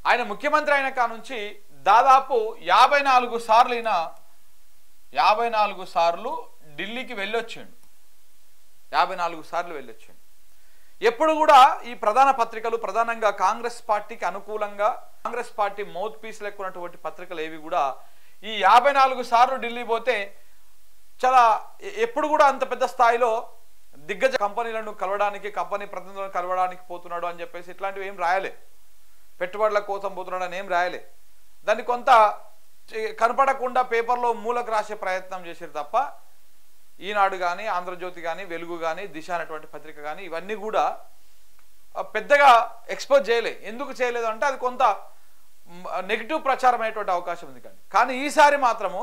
ఆయన ముఖ్యమంత్రి అయిన కా నుంచి దాదాపు 54 సార్లు అయినా 54 సార్లు ఢిల్లీకి వెళ్ళొచ్చిండు. 54 సార్లు వెళ్ళొచ్చిండు. ఎప్పుడు కూడా ఈ ప్రధాన పత్రికలు ప్రధానంగా కాంగ్రెస్ పార్టీకి అనుకూలంగా కాంగ్రెస్ పార్టీ మౌత్ పీస్ లెక్కున్నటువంటి పత్రికలు ఏవి కూడా ఈ 54 సార్లు ఢిల్లీ పోతే చాలా ఎప్పుడు కూడా అంత పెద్ద స్థాయిలో దిగ్గజ కంపెనీలను కలవడానికి కంపెనీ ప్రతినిధులను కలవడానికి పోతున్నాడు అని చెప్పేసి ఇట్లాంటివి ఏం రాయలే. పెట్టుబడుల కోసం పోతున్నాడు అని ఏం రాయలే. దాన్ని కొంత కనపడకుండా పేపర్లో మూలకు రాసే ప్రయత్నం చేశారు తప్ప ఈనాడు కానీ ఆంధ్రజ్యోతి కానీ వెలుగు కానీ దిశ అనేటువంటి పత్రిక కానీ ఇవన్నీ కూడా పెద్దగా ఎక్స్పోజ్ చేయలే. ఎందుకు చేయలేదు అంటే అది కొంత నెగిటివ్ ప్రచారం అయ్యేటువంటి అవకాశం ఉంది. కానీ ఈసారి మాత్రము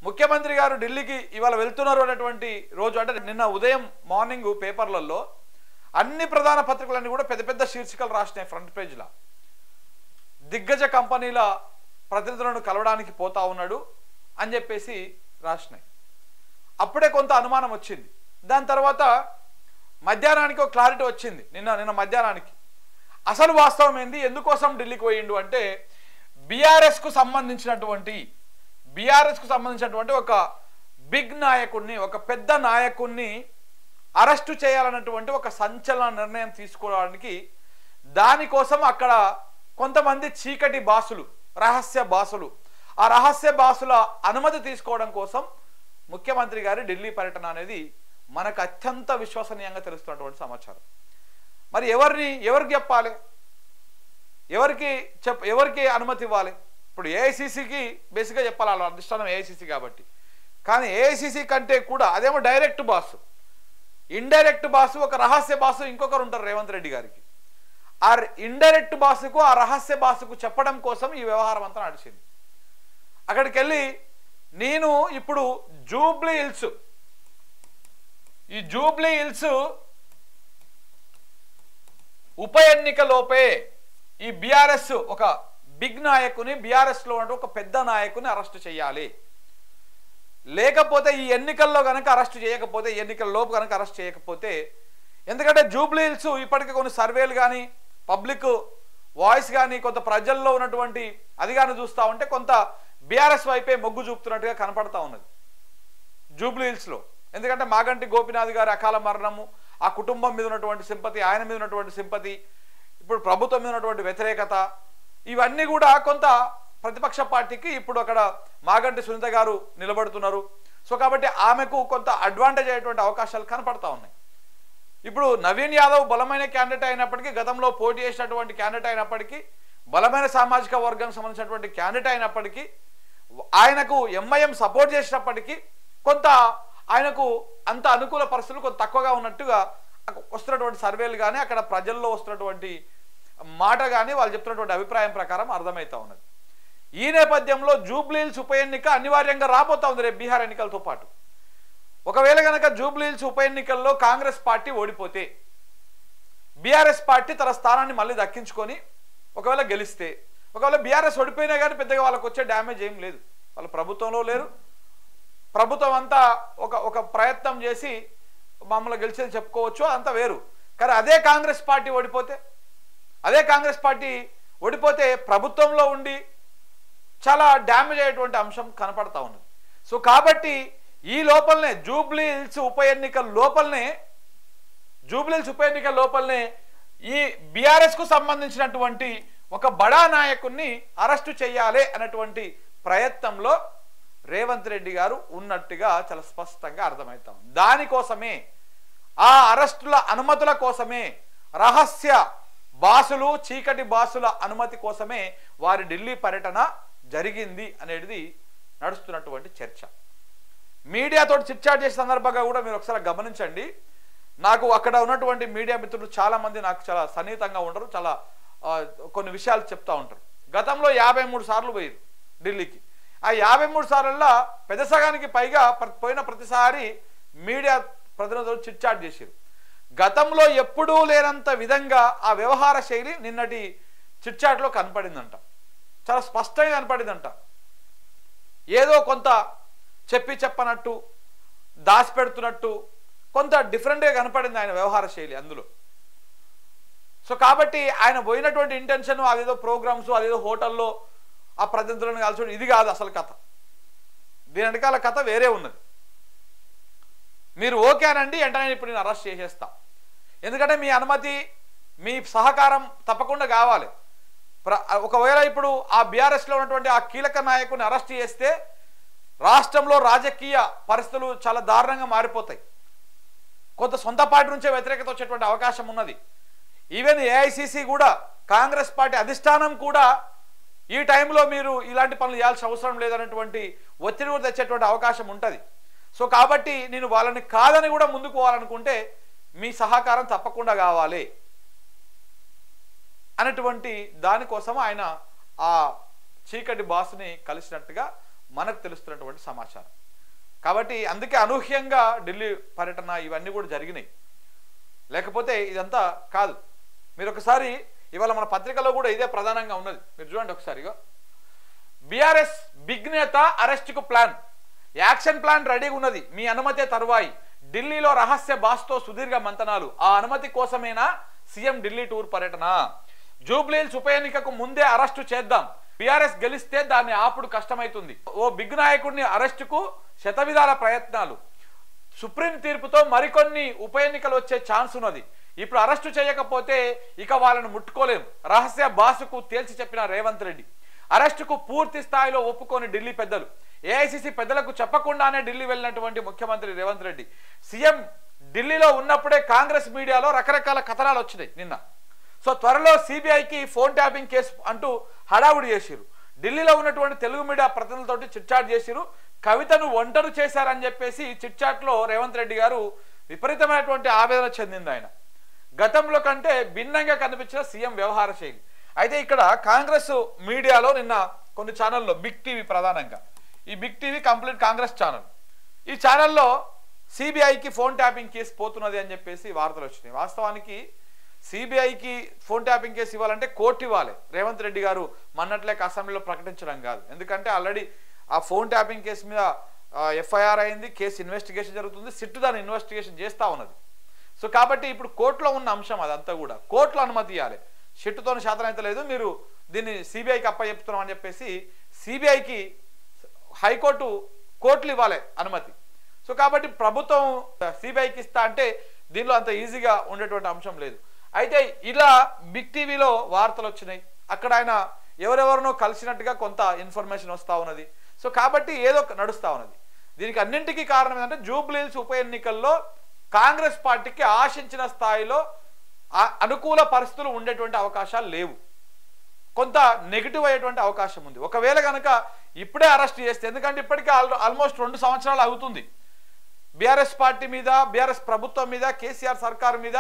ముఖ్యమంత్రి గారు ఢిల్లీకి ఇవాళ వెళ్తున్నారు అనేటువంటి రోజు అంటే నిన్న ఉదయం మార్నింగ్ పేపర్లలో అన్ని ప్రధాన పత్రికలన్నీ కూడా పెద్ద పెద్ద శీర్షికలు రాసినాయి ఫ్రంట్ పేజ్లో. దిగ్గజ కంపెనీల ప్రతినిధులను కలవడానికి పోతా ఉన్నాడు అని చెప్పేసి రాసినాయి. అప్పుడే కొంత అనుమానం వచ్చింది. దాని తర్వాత మధ్యాహ్నానికి ఒక క్లారిటీ వచ్చింది. నిన్న మధ్యాహ్నానికి అసలు వాస్తవం ఏంది, ఎందుకోసం ఢిల్లీకి పోయిండు అంటే బీఆర్ఎస్కు సంబంధించినటువంటి ఒక బిగ్ నాయకుడిని ఒక పెద్ద నాయకుడిని అరెస్టు చేయాలన్నటువంటి ఒక సంచలన నిర్ణయం తీసుకోవడానికి దానికోసం అక్కడ కొంతమంది చీకటి బాసులు రహస్య బాసులు ఆ రహస్య బాసుల అనుమతి తీసుకోవడం కోసం ముఖ్యమంత్రి గారి ఢిల్లీ పర్యటన అనేది మనకు అత్యంత విశ్వసనీయంగా తెలుస్తున్నటువంటి సమాచారం. మరి ఎవరికి చెప్పాలి, ఎవరికి అనుమతి ఇవ్వాలి? ఇప్పుడు ఏఐసిసికి బేసిక్గా చెప్పాలి, వాళ్ళ అధిష్టానం ఏఐసిసి కాబట్టి. కానీ ఏఐసిసి కంటే కూడా అదేమో డైరెక్ట్ బాసు, ఇండైరెక్ట్ బాసు ఒక రహస్య బాసు ఇంకొకరు ఉంటారు రేవంత్ రెడ్డి గారికి. ఆ ఇండైరెక్ట్ బాసుకు ఆ రహస్య బాసుకు చెప్పడం కోసం ఈ వ్యవహారం అంతా నడిచింది. అక్కడికి వెళ్ళి నేను ఇప్పుడు జూబ్లీ హిల్స్ ఉప ఎన్నికలోపే ఈ బీఆర్ఎస్ ఒక బిగ్ నాయకుని బీఆర్ఎస్ లో ఉన్న ఒక పెద్ద నాయకుని అరెస్ట్ చేయాలి, లేకపోతే ఈ ఎన్నికల్లో కనుక అరెస్ట్ చేయకపోతే ఎన్నికల్లోపు కనుక అరెస్ట్ చేయకపోతే ఎందుకంటే జూబ్లీ హిల్స్ ఇప్పటికే కొన్ని సర్వేలు కానీ పబ్లిక్ వాయిస్ కానీ కొంత ప్రజల్లో ఉన్నటువంటి అది కానీ చూస్తూ ఉంటే కొంత బీఆర్ఎస్ వైపే మొగ్గు చూపుతున్నట్టుగా కనపడతా ఉన్నది జూబ్లీ హిల్స్లో. ఎందుకంటే మాగంటి గోపీనాథ్ గారి అకాల మరణము, ఆ కుటుంబం మీద ఉన్నటువంటి సింపతి, ఆయన మీద ఉన్నటువంటి సింపతి, ఇప్పుడు ప్రభుత్వం మీద ఉన్నటువంటి వ్యతిరేకత, ఇవన్నీ కూడా కొంత ప్రతిపక్ష పార్టీకి ఇప్పుడు అక్కడ మాగంటి సునీత గారు నిలబడుతున్నారు. సో కాబట్టి ఆమెకు కొంత అడ్వాంటేజ్ అయ్యేటువంటి అవకాశాలు కనపడతా ఉన్నాయి. ఇప్పుడు నవీన్ యాదవ్ బలమైన క్యాండిడేట్ అయినప్పటికీ, గతంలో పోటీ చేసినటువంటి క్యాండిడేట్ అయినప్పటికీ, బలమైన సామాజిక వర్గానికి సంబంధించినటువంటి క్యాండిడేట్ అయినప్పటికీ, ఆయనకు ఎంఐఎం సపోర్ట్ చేసినప్పటికీ కొంత ఆయనకు అంత అనుకూల పరిస్థితులు కొంత తక్కువగా ఉన్నట్టుగా వస్తున్నటువంటి సర్వేలు కానీ అక్కడ ప్రజల్లో వస్తున్నటువంటి మాట కానీ వాళ్ళు చెప్తున్నటువంటి అభిప్రాయం ప్రకారం అర్థమవుతా ఉన్నది. ఈ నేపథ్యంలో జూబ్లీ హిల్స్ ఉప ఎన్నిక అనివార్యంగా రాబోతా ఉంది రేపు బీహార్ ఎన్నికలతో పాటు. ఒకవేళ కనుక జూబ్లీ హిల్స్ ఉప ఎన్నికల్లో కాంగ్రెస్ పార్టీ ఓడిపోతే బీఆర్ఎస్ పార్టీ తన స్థానాన్ని మళ్ళీ దక్కించుకొని ఒకవేళ గెలిస్తే, ఒకవేళ బీఆర్ఎస్ ఓడిపోయినా కానీ పెద్దగా వాళ్ళకు వచ్చే డ్యామేజ్ ఏం లేదు, వాళ్ళు ప్రభుత్వంలో లేరు, ప్రభుత్వం అంతా ఒక ప్రయత్నం చేసి మమ్మల్ని గెలిచేది చెప్పుకోవచ్చు, అంతా వేరు. కానీ అదే కాంగ్రెస్ పార్టీ ఓడిపోతే ప్రభుత్వంలో ఉండి చాలా డ్యామేజ్ అయ్యేటువంటి అంశం కనపడతా ఉన్నది. సో కాబట్టి ఈ లోపలనే జూబ్లీ హిల్స్ ఉప ఎన్నికల లోపలనే ఈ బీఆర్ఎస్ కు సంబంధించినటువంటి ఒక బడా నాయకుడిని అరెస్టు చేయాలి అన్నటువంటి ప్రయత్నంలో రేవంత్ రెడ్డి గారు ఉన్నట్టుగా చాలా స్పష్టంగా అర్థమవుతాం. దానికోసమే ఆ అరెస్టుల అనుమతుల కోసమే రహస్య బాసులు చీకటి బాసుల అనుమతి కోసమే వారి ఢిల్లీ పర్యటన జరిగింది అనేది నడుస్తున్నటువంటి చర్చ. మీడియాతో చిట్చాట్ చేసే సందర్భంగా కూడా మీరు ఒకసారి గమనించండి. నాకు అక్కడ ఉన్నటువంటి మీడియా మిత్రులు చాలా మంది నాకు చాలా సన్నిహితంగా ఉంటారు, చాలా కొన్ని విషయాలు చెప్తా ఉంటారు. గతంలో 53 సార్లు పోయారు ఢిల్లీకి. ఆ 53 సార్లలో పెద్ద సగానికి పైగా పోయిన ప్రతిసారి మీడియా ప్రతినిధులు చిట్చాట్ చేశారు. గతంలో ఎప్పుడూ లేనంత విధంగా ఆ వ్యవహార శైలి నిన్నటి చిట్చాట్లో కనపడిందంట, చాలా స్పష్టంగా కనపడిందంట. ఏదో కొంత చెప్పనట్టు దాచిపెడుతున్నట్టు కొంత డిఫరెంట్గా కనపడింది ఆయన వ్యవహార శైలి. అందులో సో కాబట్టి ఆయన పోయినటువంటి ఇంటెన్షన్ అదేదో ప్రోగ్రామ్స్ అదేదో హోటల్లో ఆ ప్రతినిధులను కలిసి ఇది కాదు అసలు కథ. దీని వెనకాల కథ వేరే ఉన్నది. మీరు ఓకే అనండి, వెంటనే ఇప్పుడు నేను అరెస్ట్ చేసేస్తా. ఎందుకంటే మీ అనుమతి మీ సహకారం తప్పకుండా కావాలి. ఒకవేళ ఇప్పుడు ఆ బీఆర్ఎస్లో ఉన్నటువంటి ఆ కీలక నాయకుని అరెస్ట్ చేస్తే రాష్ట్రంలో రాజకీయ పరిస్థితులు చాలా దారుణంగా మారిపోతాయి. కొంత సొంత పార్టీ నుంచే వ్యతిరేకత వచ్చేటువంటి అవకాశం ఉన్నది. ఈవెన్ ఏఐసిసి కూడా కాంగ్రెస్ పార్టీ అధిష్టానం కూడా ఈ టైంలో మీరు ఇలాంటి పనులు చేయాల్సిన అవసరం లేదన్నటువంటి ఒత్తిడి కూడా తెచ్చేటువంటి అవకాశం ఉంటుంది. సో కాబట్టి నేను వాళ్ళని కాదని కూడా ముందుకు పోవాలనుకుంటే మీ సహకారం తప్పకుండా కావాలి అనేటువంటి దానికోసం ఆయన ఆ చీకటి బాస్ని కలిసినట్టుగా మనకు తెలుస్తున్నటువంటి సమాచారం. కాబట్టి అందుకే అనూహ్యంగా ఢిల్లీ పర్యటన ఇవన్నీ కూడా జరిగినాయి. లేకపోతే ఇదంతా కాదు. మీరు ఒకసారి ఇవాళ మన పత్రికలో కూడా ఇదే ప్రధానంగా ఉన్నది. మీరు చూడండి ఒకసారిగా. బీఆర్ఎస్ బిగ్ నేత అరెస్ట్కు ప్లాన్, యాక్షన్ ప్లాన్ రెడీగా ఉన్నది, మీ అనుమతే తరువాయి, ఢిల్లీలో రహస్య బాస్తో సుదీర్ఘ మంతనాలు, ఆ అనుమతి కోసమేనా సీఎం ఢిల్లీ టూర్ పర్యటన, జూబ్లీహిల్స్ ఉప ఎన్నికకు ముందే అరెస్టు చేద్దాం, బీఆర్ఎస్ గెలిస్తే దాన్ని ఆపుడు కష్టమైతుంది, ఓ బిగ్ నాయకుడిని అరెస్టుకు శతవిధాల ప్రయత్నాలు, సుప్రీం తీర్పుతో మరికొన్ని ఉప ఎన్నికలు వచ్చే ఛాన్స్ ఉన్నది, ఇప్పుడు అరెస్టు చేయకపోతే ఇక వాళ్ళను ముట్టుకోలేం, రహస్య బాసుకు తేల్చి చెప్పిన రేవంత్ రెడ్డి, అరెస్టుకు పూర్తి స్థాయిలో ఒప్పుకొని ఢిల్లీ పెద్దలు, ఏఐసిసి పెద్దలకు చెప్పకుండానే ఢిల్లీ వెళ్ళినటువంటి ముఖ్యమంత్రి రేవంత్ రెడ్డి, సీఎం ఢిల్లీలో ఉన్నప్పుడే కాంగ్రెస్ మీడియాలో రకరకాల కథనాలు వచ్చినాయి నిన్న. సో త్వరలో సిబిఐకి ఫోన్ ట్యాపింగ్ కేసు అంటూ హడావుడి చేసిరు, ఢిల్లీలో ఉన్నటువంటి తెలుగు మీడియా ప్రతినిధులతోటి చిట్చాట్ చేసిరు, కవితను ఒంటరు చేశారని చెప్పేసి చిట్చాట్లో రేవంత్ రెడ్డి గారు విపరీతమైనటువంటి ఆవేదన చెందింది. ఆయన గతంలో కంటే భిన్నంగా కనిపించిన సీఎం వ్యవహార శైలి. అయితే ఇక్కడ కాంగ్రెస్ మీడియాలో నిన్న కొన్ని ఛానల్లో, బిగ్ టీవీ ప్రధానంగా, ఈ Big TV complete Congress channel, ఈ ఛానల్లో సిబిఐకి ఫోన్ ట్యాపింగ్ కేసు పోతున్నది అని చెప్పేసి వార్తలు వచ్చినాయి. వాస్తవానికి సిబిఐకి ఫోన్ ట్యాపింగ్ కేసు ఇవ్వాలంటే కోర్టు ఇవ్వాలి, రేవంత్ రెడ్డి గారు మన్నట్లేక అసెంబ్లీలో ప్రకటించడం కాదు. ఎందుకంటే ఆల్రెడీ ఆ ఫోన్ ట్యాపింగ్ కేసు మీద ఎఫ్ఐఆర్ అయింది, కేసు ఇన్వెస్టిగేషన్ జరుగుతుంది, సిట్ దాన్ని ఇన్వెస్టిగేషన్ చేస్తూ ఉన్నది. సో కాబట్టి ఇప్పుడు కోర్టులో ఉన్న అంశం అదంతా కూడా కోర్టులో అనుమతి ఇవ్వాలి, సిట్టుతో శాతం అయితే లేదు, మీరు దీన్ని సిబిఐకి అప్పచెప్తున్నాం అని చెప్పేసి సిబిఐకి హైకోర్టు కోర్టులు ఇవ్వాలి అనుమతి. సో కాబట్టి ప్రభుత్వం సిబిఐకి ఇస్తా అంటే దీనిలో అంత ఈజీగా ఉండేటువంటి అంశం లేదు. అయితే ఇలా బిగ్ టీవీలో వార్తలు వచ్చినాయి, అక్కడ ఆయన ఎవరెవరినో కలిసినట్టుగా కొంత ఇన్ఫర్మేషన్ వస్తూ ఉన్నది. సో కాబట్టి ఏదో నడుస్తూ ఉన్నది. దీనికి అన్నింటికీ కారణం ఏంటంటే జూబ్లీహిల్స్ ఉప ఎన్నికల్లో కాంగ్రెస్ పార్టీకి ఆశించిన స్థాయిలో అనుకూల పరిస్థితులు ఉండేటువంటి అవకాశాలు లేవు, కొంత నెగిటివ్ అయ్యేటువంటి అవకాశం ఉంది. ఒకవేళ కనుక ఇప్పుడే అరెస్ట్ చేస్తే, ఎందుకంటే ఇప్పటికే ఆల్మోస్ట్ 2 సంవత్సరాలు అవుతుంది బీఆర్ఎస్ పార్టీ మీద, బీఆర్ఎస్ ప్రభుత్వం మీద, కేసీఆర్ సర్కార్ మీద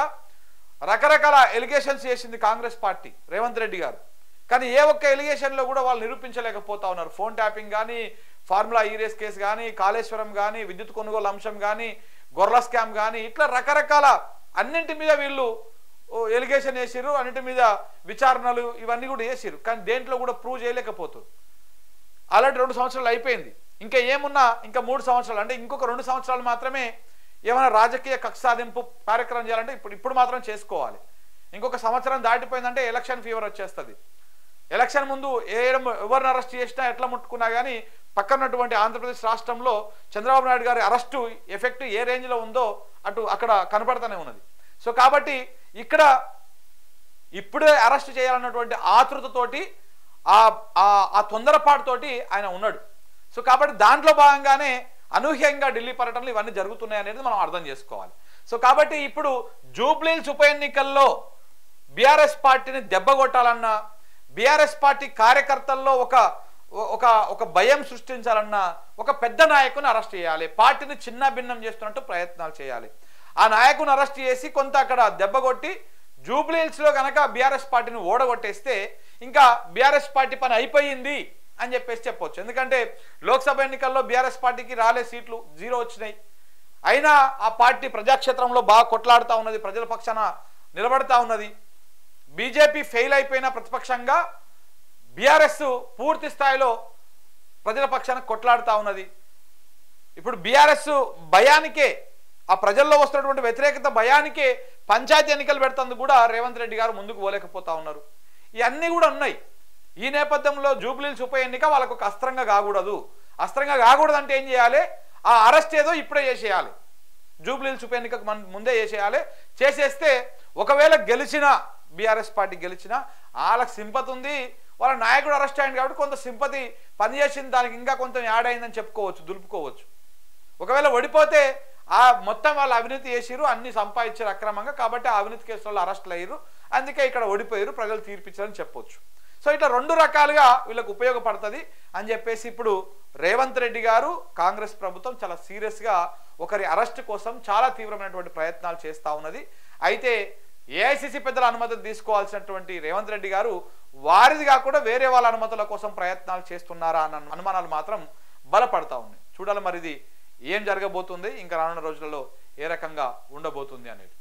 రకరకాల ఎలిగేషన్స్ చేసింది కాంగ్రెస్ పార్టీ, రేవంత్ రెడ్డి గారు. కానీ ఏ ఒక్క ఎలిగేషన్లో కూడా వాళ్ళు నిరూపించలేకపోతా ఉన్నారు. ఫోన్ ట్యాపింగ్ కానీ, ఫార్ములా ఈరేస్ కేసు కానీ, కాళేశ్వరం కానీ, విద్యుత్ కొనుగోలు అంశం కానీ, గొర్రెల స్కామ్ కానీ, ఇట్లా రకరకాల అన్నింటి మీద వీళ్ళు ఎలిగేషన్ వేసిరు, అన్నింటి మీద విచారణలు ఇవన్నీ కూడా వేసిరు. కానీ దేంట్లో కూడా ప్రూవ్ చేయలేకపోతారు. ఆల్రెడీ 2 సంవత్సరాలు అయిపోయింది, ఇంకా ఏమున్నా ఇంకా 3 సంవత్సరాలు, అంటే ఇంకొక 2 సంవత్సరాలు మాత్రమే ఏమైనా రాజకీయ కక్ష సాధింపు కార్యక్రమం చేయాలంటే ఇప్పుడు మాత్రం చేసుకోవాలి. ఇంకొక సంవత్సరం దాటిపోయిందంటే ఎలక్షన్ ఫీవర్ వచ్చేస్తుంది. ఎలక్షన్ ముందు ఎవరిని అరెస్ట్ చేసినా ఎట్లా ముట్టుకున్నా కానీ పక్కనటువంటి ఆంధ్రప్రదేశ్ రాష్ట్రంలో చంద్రబాబు నాయుడు గారి అరెస్టు ఎఫెక్ట్ ఏ రేంజ్లో ఉందో అక్కడ కనపడుతూనే ఉన్నది. సో కాబట్టి ఇక్కడ ఇప్పుడే అరెస్ట్ చేయాలన్నటువంటి ఆతృతతోటి ఆ తొందరపాటుతోటి ఆయన ఉన్నాడు. సో కాబట్టి దాంట్లో భాగంగానే అనూహ్యంగా ఢిల్లీ పర్యటనలు ఇవన్నీ జరుగుతున్నాయి అనేది మనం అర్థం చేసుకోవాలి. సో కాబట్టి ఇప్పుడు జూబ్లీహిల్స్ ఉప ఎన్నికల్లో బీఆర్ఎస్ పార్టీని దెబ్బగొట్టాలన్నా, బీఆర్ఎస్ పార్టీ కార్యకర్తల్లో ఒక భయం సృష్టించాలన్నా ఒక పెద్ద నాయకుని అరెస్ట్ చేయాలి, పార్టీని చిన్న భిన్నం చేస్తున్నట్టు ప్రయత్నాలు చేయాలి. ఆ నాయకుని అరెస్ట్ చేసి కొంత అక్కడ దెబ్బగొట్టి జూబ్లీహిల్స్లో కనుక బీఆర్ఎస్ పార్టీని ఓడగొట్టేస్తే ఇంకా బీఆర్ఎస్ పార్టీ పని అయిపోయింది అని చెప్పేసి చెప్పొచ్చు. ఎందుకంటే లోక్సభ ఎన్నికల్లో బీఆర్ఎస్ పార్టీకి రాలే సీట్లు 0 వచ్చినాయి. అయినా ఆ పార్టీ ప్రజాక్షేత్రంలో బాగా కొట్లాడుతూ ఉన్నది, ప్రజల పక్షాన నిలబడతా ఉన్నది. బీజేపీ ఫెయిల్ అయిపోయిన ప్రతిపక్షంగా బీఆర్ఎస్ పూర్తి స్థాయిలో ప్రజల పక్షాన కొట్లాడుతూ ఉన్నది. ఇప్పుడు బీఆర్ఎస్ భయానికే ఆ ప్రజల్లో వస్తున్నటువంటి వ్యతిరేకత భయానికే పంచాయతీ ఎన్నికలు పెడుతుంది కూడా రేవంత్ రెడ్డి గారు ముందుకు పోలేకపోతా ఉన్నారు. ఇవన్నీ కూడా ఉన్నాయి. ఈ నేపథ్యంలో జూబ్లీహిల్స్ ఉప ఎన్నిక వాళ్ళకు ఒక అస్త్రంగా కాకూడదు. అస్త్రంగా కాకూడదు అంటే ఏం చేయాలి? ఆ అరెస్ట్ ఏదో ఇప్పుడే చేసేయాలి. జూబ్లీహిల్స్ ఉప ఎన్నికకు ముందే చేసేయాలి. చేసేస్తే ఒకవేళ గెలిచినా, బీఆర్ఎస్ పార్టీ గెలిచినా వాళ్ళకి సింపతి ఉంది, వాళ్ళ నాయకుడు అరెస్ట్ అయ్యింది కాబట్టి కొంత సింపతి పనిచేసింది, దానికి ఇంకా కొంత యాడ్ అయిందని చెప్పుకోవచ్చు, దులుపుకోవచ్చు. ఒకవేళ ఓడిపోతే ఆ మొత్తం వాళ్ళు అవినీతి చేసిరు, అన్ని సంపాదించారు అక్రమంగా, కాబట్టి ఆ అవినీతి కేసులలో అరెస్టులు అయ్యారు, అందుకే ఇక్కడ ఓడిపోయారు, ప్రజలు తీర్పిచ్చారని చెప్పొచ్చు. సో ఇట్లా రెండు రకాలుగా వీళ్ళకు ఉపయోగపడుతుంది అని చెప్పేసి ఇప్పుడు రేవంత్ రెడ్డి గారు, కాంగ్రెస్ ప్రభుత్వం చాలా సీరియస్గా ఒకరి అరెస్ట్ కోసం చాలా తీవ్రమైనటువంటి ప్రయత్నాలు చేస్తూ ఉన్నది. అయితే ఏఐసిసి పెద్దల అనుమతులు తీసుకోవాల్సినటువంటి రేవంత్ రెడ్డి గారు వారిది కాకుండా వేరే వాళ్ళ అనుమతుల కోసం ప్రయత్నాలు చేస్తున్నారా అన్న అనుమానాలు మాత్రం బలపడతా ఉన్నాయి. చూడాలి మరి ఇది ఏం జరగబోతుంది, ఇంకా రానున్న రోజులలో ఏ రకంగా ఉండబోతుంది అనేది.